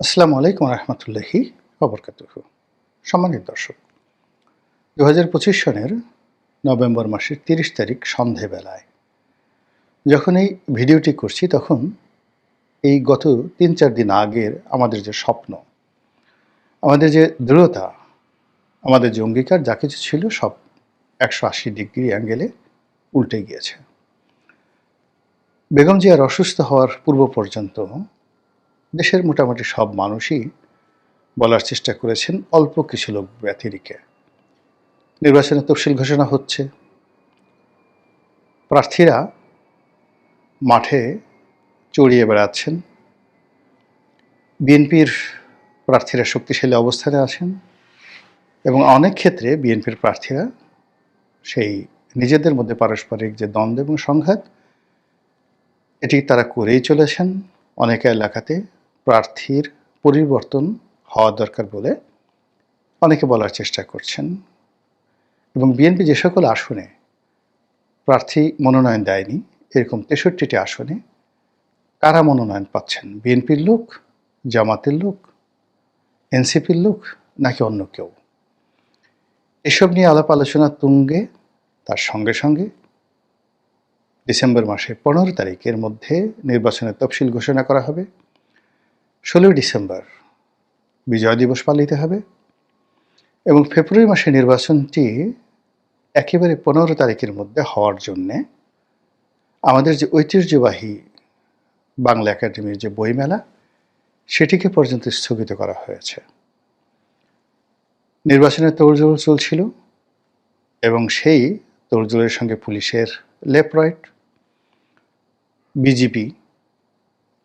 আসসালামু আলাইকুম রহমতুল্লাহি ওবরকাতুহু। সম্মানিত দর্শক, 2025 সনের নভেম্বর মাসের 30 তারিখ সন্ধেবেলায় যখন এই ভিডিওটি করছি, তখন এই গত 3-4 দিন আগের আমাদের যে স্বপ্ন, আমাদের যে দৃঢ়তা, আমাদের যে অঙ্গীকার, যা কিছু ছিল সব 180 ডিগ্রি অ্যাঙ্গেলে উল্টে গিয়েছে। বেগম জিয়ার অসুস্থ হওয়ার পূর্ব পর্যন্ত দেশের মোটামুটি সব মানুষই বলার চেষ্টা করেছেন অল্প কিছু লোক ব্যতিরিকে নির্বাচনের তফসিল ঘোষণা হচ্ছে, প্রার্থীরা মাঠে চড়িয়ে বেড়াচ্ছেন, বিএনপির প্রার্থীরা শক্তিশালী অবস্থানে আছেন এবং অনেক ক্ষেত্রে বিএনপির প্রার্থীরা সেই নিজেদের মধ্যে পারস্পরিক যে দ্বন্দ্ব এবং সংঘাত, এটি তারা করেই চলেছেন। অনেক এলাকাতে প্রার্থীর পরিবর্তন হওয়া দরকার বলে অনেকে বলার চেষ্টা করছেন এবং বিএনপি যে সকল আসনে প্রার্থী মনোনয়ন দেয়নি, এরকম 63টি আসনে কারা মনোনয়ন পাচ্ছেন? বিএনপির লোক, জামাতের লোক, এনসিপির লোক, নাকি অন্য কেউ? এসব নিয়ে আলাপ আলোচনা তুঙ্গে। তার সঙ্গে সঙ্গে ডিসেম্বর মাসের 15 তারিখের মধ্যে নির্বাচনের তফসিল ঘোষণা করা হবে। 16 ডিসেম্বর বিজয় দিবস পালিত হবে এবং ফেব্রুয়ারি মাসে নির্বাচনটি একেবারে 15 তারিখের মধ্যে হওয়ার জন্যে আমাদের যে ঐতিহ্যবাহী বাংলা একাডেমির যে বইমেলা, সেটিকে পর্যন্ত স্থগিত করা হয়েছে। নির্বাচনের তোড়জোড় চলছিল এবং সেই তোড়জোড়ের সঙ্গে পুলিশের লেফট রাইট, বিজিবি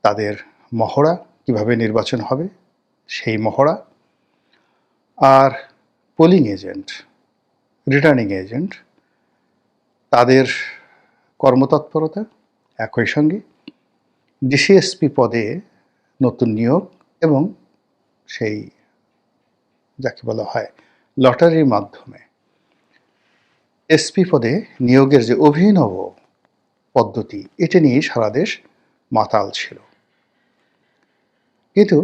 তাদের মহড়া, কিভাবে নির্বাচন হবে সেই মহড়া, আর পোলিং এজেন্ট, রিটার্নিং এজেন্ট তাদের কর্মতৎপরতা, একই সঙ্গে ডিসিএসপি পদে নতুন নিয়োগ এবং সেই যাকে বলা হয় লটারির মাধ্যমে এসপি পদে নিয়োগের যে অভিনব পদ্ধতি, এটা নিয়ে সারা দেশ মাতাল ছিল। কিন্তু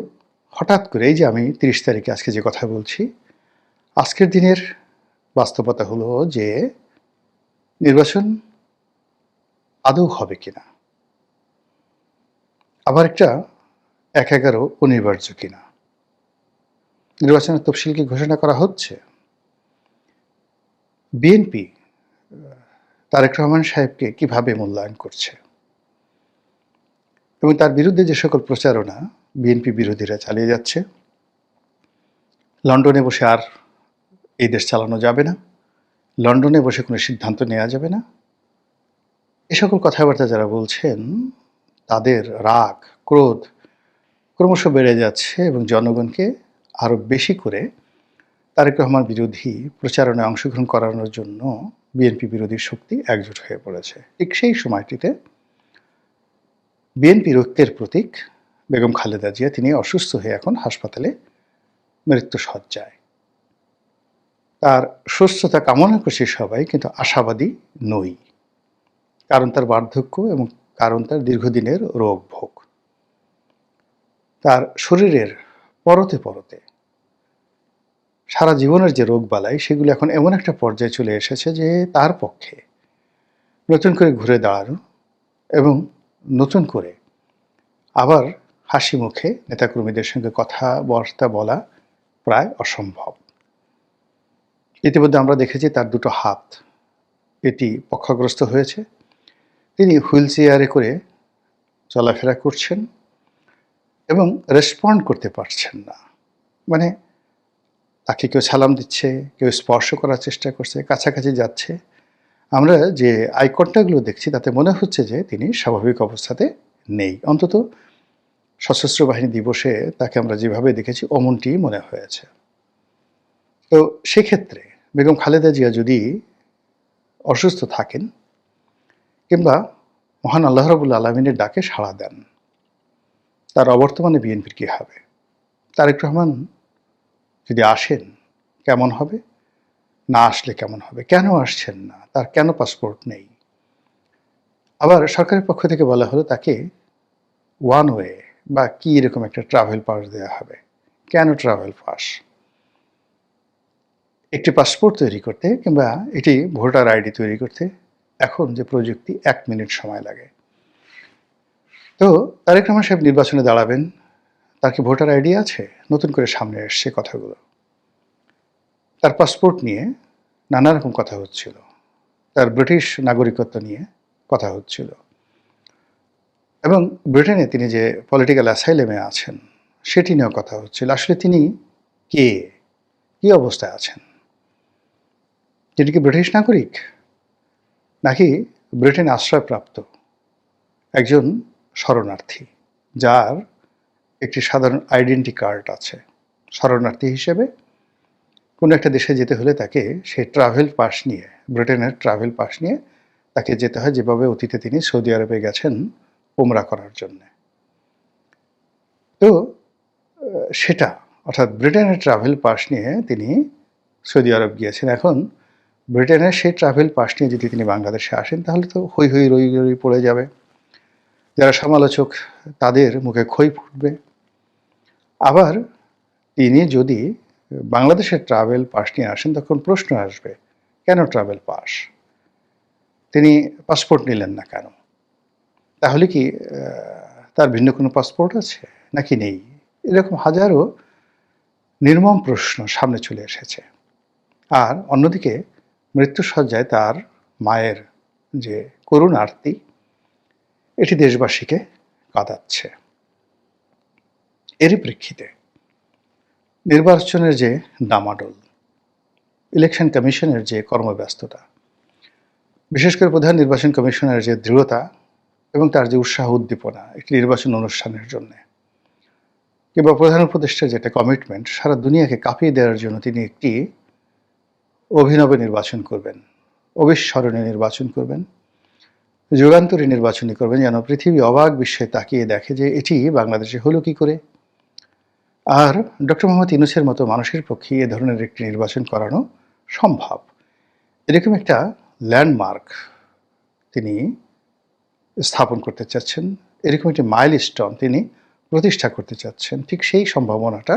হঠাৎ করে এই যে আমি 30 তারিখে আজকে যে কথা বলছি, আজকের দিনের বাস্তবতা হলো যে নির্বাচন আদৌ হবে কিনা, আবার একটা 1/11 অনিবার্য কিনা, নির্বাচনের তফসিল কি ঘোষণা করা হচ্ছে? বিএনপি তারেক রহমান সাহেবকে কিভাবে মূল্যায়ন করছে এবং তার বিরুদ্ধে যে সকল প্রচারণা বিএনপি বিরোধীরা চালিয়ে যাচ্ছে, লন্ডনে বসে আর এই দেশ চালানো যাবে না, লন্ডনে বসে কোনো সিদ্ধান্ত নেওয়া যাবে না, এ সকল কথাবার্তা যারা বলছেন, তাদের রাগ, ক্রোধ ক্রমশ বেড়ে যাচ্ছে এবং জনগণকে আরও বেশি করে তারেক রহমান বিরোধী প্রচারণায় অংশগ্রহণ করানোর জন্য বিএনপি বিরোধী শক্তি একজোট হয়ে পড়েছে। ঠিক সেই সময়টিতে বিএনপির ঐক্যের প্রতীক বেগম খালেদা জিয়া, তিনি অসুস্থ হয়ে এখন হাসপাতালে মৃত্যুশয্যায়। তার সুস্থতা কামনা করছি সবাই, কিন্তু আশাবাদী নই, কারণ তার বার্ধক্য এবং কারণ তার দীর্ঘদিনের রোগ ভোগ। তার শরীরের পরতে পরতে সারা জীবনের যে রোগ বালাই, সেগুলো এখন এমন একটা পর্যায়ে চলে এসেছে যে তার পক্ষে নতুন করে ঘুরে দাঁড়ানো এবং নতুন করে আবার হাসি মুখে নেতাকর্মীদের সঙ্গে কথাবার্তা বলা প্রায় অসম্ভব। ইতিমধ্যে আমরা দেখেছি তার দুটো হাত এটি পক্ষাগ্রস্ত হয়েছে, তিনি হুইল চেয়ারে করে চলাফেরা করছেন এবং রেসপন্ড করতে পারছেন না। মানে তাকে কেউ সালাম দিচ্ছে, কেউ স্পর্শ করার চেষ্টা করছে, কাছাকাছি যাচ্ছে, আমরা যে আই কন্ট্যাক্টগুলো দেখছি তাতে মনে হচ্ছে যে তিনি স্বাভাবিক অবস্থাতে নেই। অন্তত সশস্ত্র বাহিনী দিবসে তাকে আমরা যেভাবে দেখেছি অমনটি মনে হয়েছে। তো সেক্ষেত্রে বেগম খালেদা জিয়া যদি অসুস্থ থাকেন কিংবা মহান আল্লাহ রাব্বুল আলামিনের ডাকে সাড়া দেন, তার অবর্তমানে বিএনপির কী হবে? তারেক রহমান যদি আসেন কেমন হবে? না আসলে কেমন হবে? কেন আসছেন না? তার কেন পাসপোর্ট নেই? আবার সরকারের পক্ষ থেকে বলা হলো তাকে ওয়ান ওয়ে বা কি এরকম একটা ট্রাভেল পাস দেওয়া হবে? কেন ট্রাভেল পাস? একটি পাসপোর্ট তৈরি করতে কিংবা এটি ভোটার আইডি তৈরি করতে এখন যে প্রযুক্তি ১ মিনিট সময় লাগে। তো তারেক রহমান সাহেব নির্বাচনে দাঁড়াবেন, তার কি ভোটার আইডি আছে? নতুন করে সামনে এসছে কথাগুলো। তার পাসপোর্ট নিয়ে নানা রকম কথা হচ্ছিল। তার ব্রিটিশ নাগরিকত্ব নিয়ে কথা হচ্ছিল। এবং ব্রিটেনে তিনি যে পলিটিক্যাল অ্যাসাইলেমে আছেন, সেটি নিয়েও কথা হচ্ছিল। আসলে তিনি কে? কী অবস্থায় আছেন? তিনি কি ব্রিটিশ নাগরিক? নাকি ব্রিটেনে আশ্রয়প্রাপ্ত একজন শরণার্থী, যার একটি সাধারণ আইডেন্টি কার্ড আছে? শরণার্থী হিসেবে কোনো একটা দেশে যেতে হলে তাকে সেই ট্রাভেল পাস নিয়ে, ব্রিটেনের ট্রাভেল পাস নিয়ে তাকে যেতে হয়, যেভাবে অতীতে তিনি সৌদি আরবে গেছেন উমরা করার জন্যে। তো সেটা অর্থাৎ ব্রিটেনের ট্রাভেল পাস নিয়ে তিনি সৌদি আরব গিয়েছেন। এখন ব্রিটেনের সেই ট্রাভেল পাস নিয়ে যদি তিনি বাংলাদেশে আসেন, তাহলে তো হৈ হৈ রই রই পড়ে যাবে। যারা সমালোচক তাদের মুখে খই ফুটবে। আবার তিনি যদি বাংলাদেশের ট্রাভেল পাস নিয়ে আসেন, তখন প্রশ্ন আসবে, কেন ট্রাভেল পাস? তিনি পাসপোর্ট নিলেন না কেন? তাহলে কি তার ভিন্ন কোনো পাসপোর্ট আছে নাকি নেই? এরকম হাজারো নির্মম প্রশ্ন সামনে চলে এসেছে। আর অন্যদিকে মৃত্যুশয্যায় তার মায়ের যে করুণ আরতি, এটি দেশবাসীকে কাঁদাচ্ছে। এরই প্রেক্ষিতে নির্বাচনের যে ডামাডোল, ইলেকশন কমিশনের যে কর্মব্যস্ততা, বিশেষ করে প্রধান নির্বাচন কমিশনের যে দৃঢ়তা এবং তার যে উৎসাহ উদ্দীপনা একটি নির্বাচন অনুষ্ঠানের জন্য, কিংবা প্রধান উপদেষ্টার যেটা কমিটমেন্ট, সারা দুনিয়াকে কাঁপিয়ে দেওয়ার জন্য তিনি একটি অভিনব নির্বাচন করবেন, অবিস্মরণীয় নির্বাচন করবেন, যুগান্তরী নির্বাচনী করবেন, যেন পৃথিবী অবাক বিস্ময়ে তাকিয়ে দেখে যে এটি বাংলাদেশে হলো কি করে। আর ডক্টর মোহাম্মদ ইউনূসের মতো মানুষের পক্ষে এ ধরনের একটি নির্বাচন করানো সম্ভব। এরকম একটা ল্যান্ডমার্ক তিনি স্থাপন করতে চাচ্ছেন, এরকম একটি মাইলস্টোন তিনি প্রতিষ্ঠা করতে চাচ্ছেন। ঠিক সেই সম্ভাবনাটা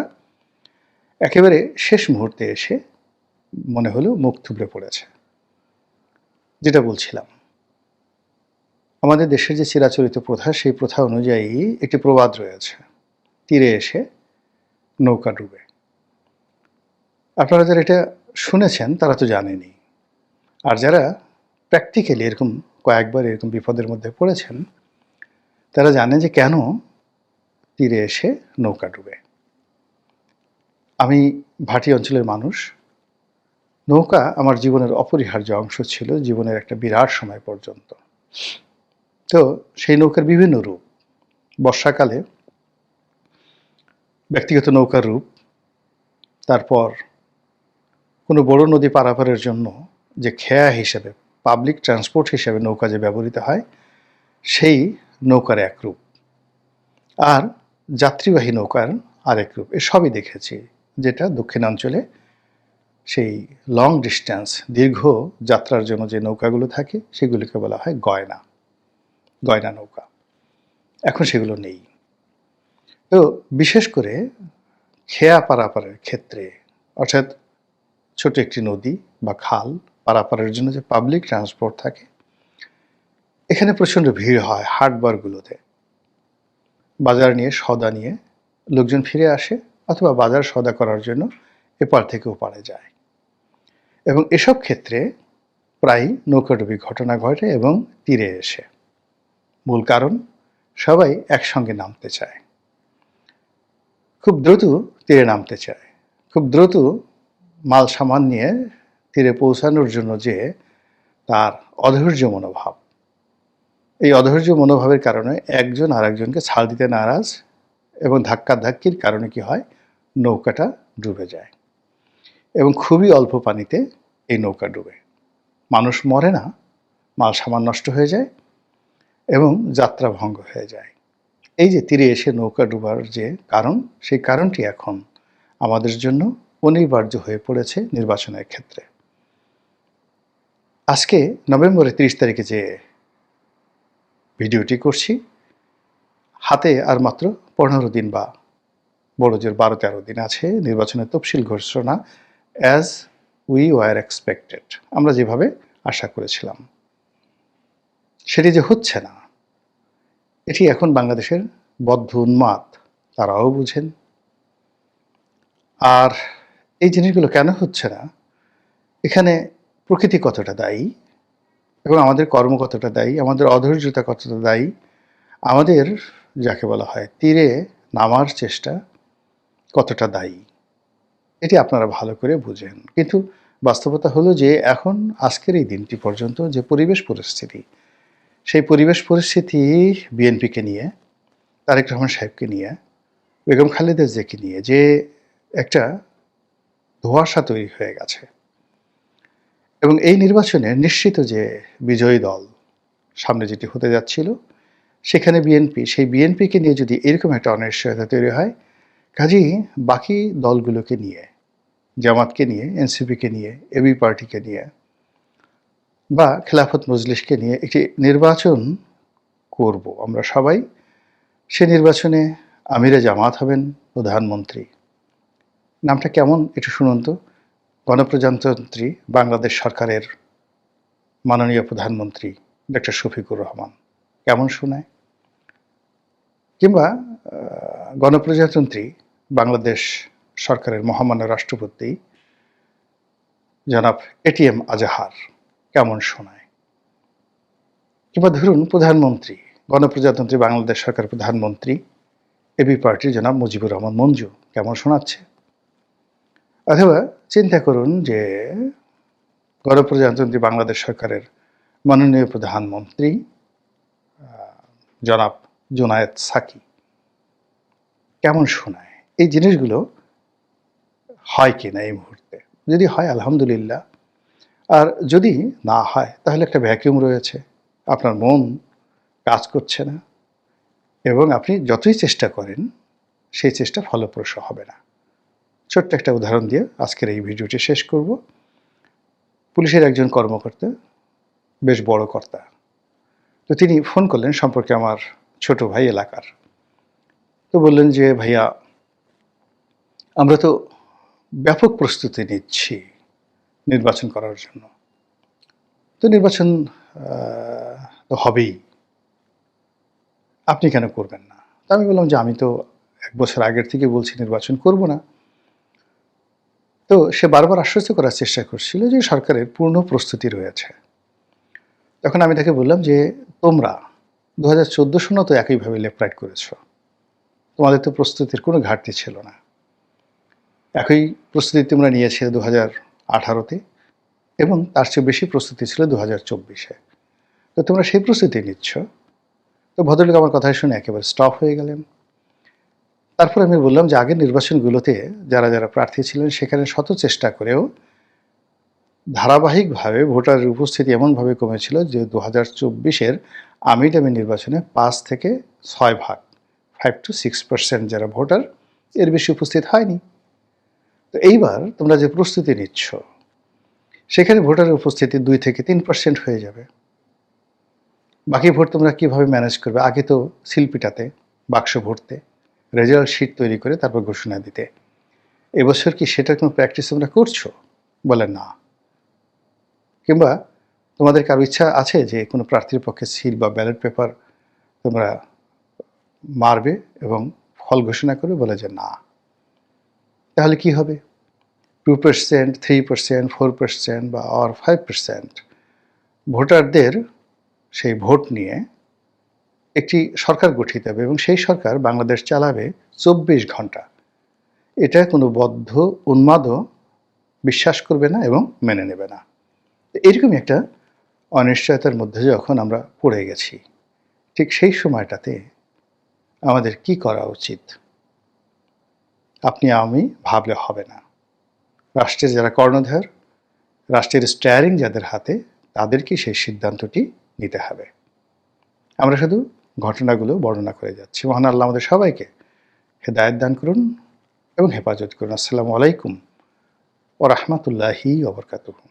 একেবারে শেষ মুহূর্তে এসে মনে হলো মুখ থুবড়ে পড়েছে। যেটা বলছিলাম, আমাদের দেশের যে চিরাচরিত প্রথা, সেই প্রথা অনুযায়ী একটি প্রবাদ রয়েছে, তীরে এসে নৌকা ডুবে। আপনারা যারা এটা শুনেছেন তারা তো জানেনই, আর যারা প্র্যাকটিক্যালি এরকম কয়েকবার এরকম বিপদের মধ্যে পড়েছেন, তারা জানেন যে কেন তীরে এসে নৌকা ডুবে। আমি ভাটি অঞ্চলের মানুষ। নৌকা আমার জীবনের অপরিহার্য অংশ ছিল, জীবনের একটা বিরাট সময় পর্যন্ত। তো সেই নৌকার বিভিন্ন রূপ, বর্ষাকালে ব্যক্তিগত নৌকার রূপ, তারপর কোনো বড় নদী পারাপারের জন্য যে খেয়া হিসেবে, পাবলিক ট্রান্সপোর্ট হিসেবে নৌকা যে ব্যবহৃত হয়, সেই নৌকার এক রূপ, আর যাত্রীবাহী নৌকার আরেক রূপ। এসবই দেখেছি, যেটা দক্ষিণাঞ্চলে সেই লং ডিস্ট্যান্স, দীর্ঘ যাত্রার জন্য যে নৌকাগুলো থাকে, সেগুলিকে বলা হয় গয়না, গয়না নৌকা। এখন সেগুলো নেই। তো বিশেষ করে খেয়া পারাপারের ক্ষেত্রে, অর্থাৎ ছোট একটি নদী বা খাল পারাপারের জন্য যে পাবলিক ট্রান্সপোর্ট থাকে, এখানে প্রচণ্ড ভিড় হয় হাটবারগুলোতে। বাজার নিয়ে, সওদা নিয়ে লোকজন ফিরে আসে, অথবা বাজার সওদা করার জন্য এপার থেকে ওপারে যায়। এবং এসব ক্ষেত্রে প্রায় নৌকাডুবি ঘটনা ঘটে এবং তীরে এসে। মূল কারণ, সবাই একসঙ্গে নামতে চায়, খুব দ্রুত তীরে নামতে চায়, খুব দ্রুত মাল সামান নিয়ে তীরে পৌঁছানোর জন্য যে তার অধৈর্য মনোভাব, এই অধৈর্য মনোভাবের কারণে একজন আরেকজনকে ছাড় দিতে নারাজ, এবং ধাক্কাধাক্কির কারণে কি হয়, নৌকাটা ডুবে যায়। এবং খুবই অল্প পানিতে এই নৌকা ডুবে। মানুষ মরে না, মাল সামান নষ্ট হয়ে যায় এবং যাত্রা ভঙ্গ হয়ে যায়। এই যে তীরে এসে নৌকা ডুবার যে কারণ, সেই কারণটি এখন আমাদের জন্য অনিবার্য হয়ে পড়েছে নির্বাচনের ক্ষেত্রে। আজকে নভেম্বরের 30 তারিখে যে ভিডিওটি করছি, হাতে আর মাত্র 15 দিন বা বড় জোর 12-13 দিন আছে নির্বাচনের তফসিল ঘোষণা অ্যাজ উই ওয়ার এক্সপেক্টেড, আমরা যেভাবে আশা করেছিলাম। সেটি যে হচ্ছে না, এটি এখন বাংলাদেশের বদ্ধ উন্মাদ তারাও বুঝেন। আর এই জিনিসগুলো কেন হচ্ছে না, এখানে প্রকৃতি কতটা দায়ী এবং আমাদের কর্ম কতটা দায়ী, আমাদের অধৈর্যতা কতটা দায়ী, আমাদের যাকে বলা হয় তীরে নামার চেষ্টা কতটা দায়ী, এটি আপনারা ভালো করে বুঝেন। কিন্তু বাস্তবতা হলো যে এখন আজকের এই দিনটি পর্যন্ত যে পরিবেশ পরিস্থিতি, সেই পরিবেশ পরিস্থিতি বিএনপিকে নিয়ে, তারেক রহমান সাহেবকে নিয়ে, বেগম খালেদা জিয়াকে নিয়ে যে একটা ধোঁয়াশা তৈরি হয়ে গেছে এবং এই নির্বাচনে নিশ্চিত যে বিজয়ী দল সামনে যেটি হতে যাচ্ছিল, সেখানে বিএনপি, সেই বিএনপিকে নিয়ে যদি এরকম একটা অনিশ্চয়তা তৈরি হয়, কাজেই বাকি দলগুলোকে নিয়ে, জামাতকে নিয়ে, এনসিপিকে নিয়ে, এবি পার্টিকে নিয়ে বা খেলাফত মজলিসকে নিয়ে একটি নির্বাচন করব আমরা সবাই। সে নির্বাচনে আমিরে জামাত হবেন প্রধানমন্ত্রী। নামটা কেমন একটু শুনুন তো। গণপ্রজাতন্ত্রী বাংলাদেশ সরকারের মাননীয় প্রধানমন্ত্রী ডক্টর শফিকুর রহমান, কেমন শোনায়? কিংবা গণপ্রজাতন্ত্রী বাংলাদেশ সরকারের মহামান্য রাষ্ট্রপতি জনাব এটিএম আজহার, কেমন শোনায়? কিংবা ধরুন প্রধানমন্ত্রী, গণপ্রজাতন্ত্রী বাংলাদেশ সরকারের প্রধানমন্ত্রী এবি পার্টির জনাব মুজিবুর রহমান মঞ্জু, কেমন শোনাচ্ছে? অথবা চিন্তা করুন যে গণপ্রজাতন্ত্রী বাংলাদেশ সরকারের মাননীয় প্রধানমন্ত্রী জনাব জুনায়েদ সাকি, কেমন শোনায়? এই জিনিসগুলো হয় কি না এই মুহূর্তে? যদি হয় আলহামদুলিল্লাহ, আর যদি না হয় তাহলে একটা ভ্যাকিউম রয়েছে, আপনার মন কাজ করছে না এবং আপনি যতই চেষ্টা করেন সেই চেষ্টা ফলপ্রসূ হবে না। ছোট্ট একটা উদাহরণ দিয়ে আজকের এই ভিডিওটি শেষ করব। পুলিশের একজন কর্মকর্তা, বেশ বড় কর্তা, তো তিনি ফোন করলেন সম্পর্কে আমার ছোট ভাই এলাকার। তো বললেন যে ভাইয়া, আমরা তো ব্যাপক প্রস্তুতি নিচ্ছি নির্বাচন করার জন্য, তো নির্বাচন তো হবেই, আপনি কেন করবেন না? তো আমি বললাম যে আমি তো 1 বছর আগের থেকে বলছি নির্বাচন করব না। তো সে বারবার আশ্বস্ত করার চেষ্টা করছিল যে সরকারের পূর্ণ প্রস্তুতি রয়েছে। তখন আমি তাকে বললাম যে তোমরা 2014 সনেও তো একইভাবে লেফট রাইট করেছ, তোমাদের তো প্রস্তুতির কোনো ঘাটতি ছিল না। একই প্রস্তুতি তোমরা নিয়েছিলে 2018-তে এবং তার চেয়ে বেশি প্রস্তুতি ছিল 2024-এ। তো তোমরা সেই প্রস্তুতি নিচ্ছ। তো ভদ্রলোক আমার কথা শুনে একেবারে স্টপ হয়ে গেলেন। তারপর আমি বললাম যে আগের নির্বাচনগুলোতে যারা যারা প্রার্থী ছিলেন সেখানে শত চেষ্টা করেও ধারাবাহিকভাবে ভোটারের উপস্থিতি এমনভাবে কমেছিল যে 2024-এর আমিডামি নির্বাচনে 5 থেকে 6 ভাগ, 5 to 6% যারা ভোটার, এর বেশি উপস্থিত হয়নি। তো এইবার তোমরা যে প্রস্তুতি নিচ্ছ সেখানে ভোটারের উপস্থিতি 2 থেকে 3% হয়ে যাবে। বাকি ভোট তোমরা কীভাবে ম্যানেজ করবে? আগে তো শিল্পীটাতে বাক্স ভরতে, রেজাল্ট শিট তৈরি করে তারপর ঘোষণা দিতে। এবছর কি সেটার কোনো প্র্যাকটিস তোমরা করছো? বলে না। কিংবা তোমাদের কারো ইচ্ছা আছে যে কোনো প্রার্থীর পক্ষে সিল বা ব্যালট পেপার তোমরা মারবে এবং ফল ঘোষণা করবে? বলে যে না। তাহলে কি হবে? 2%, 3%, 4% বা 5% ভোটারদের সেই ভোট নিয়ে একটি সরকার গঠিত হবে এবং সেই সরকার বাংলাদেশ চালাবে 24 ঘন্টা। এটা কোনো বদ্ধ উন্মাদও বিশ্বাস করবে না এবং মেনে নেবে না। এরকমই একটা অনিশ্চয়তার মধ্যে যখন আমরা পড়ে গেছি, ঠিক সেই সময়টাতে আমাদের কি করা উচিত? আপনি আমি ভাবলে হবে না। রাষ্ট্রের যারা কর্ণধার, রাষ্ট্রের স্টিয়ারিং যাদের হাতে, তাদেরকে সেই সিদ্ধান্তটি নিতে হবে। আমরা শুধু ঘটনাগুলো বর্ণনা করে যাচ্ছি। মহান আল্লাহ আমাদের সবাইকে হেদায়েত দান করুন এবং হেফাজত করুন। আসসালামু আলাইকুম ওয়া রাহমাতুল্লাহি ওয়া বারাকাতুহু।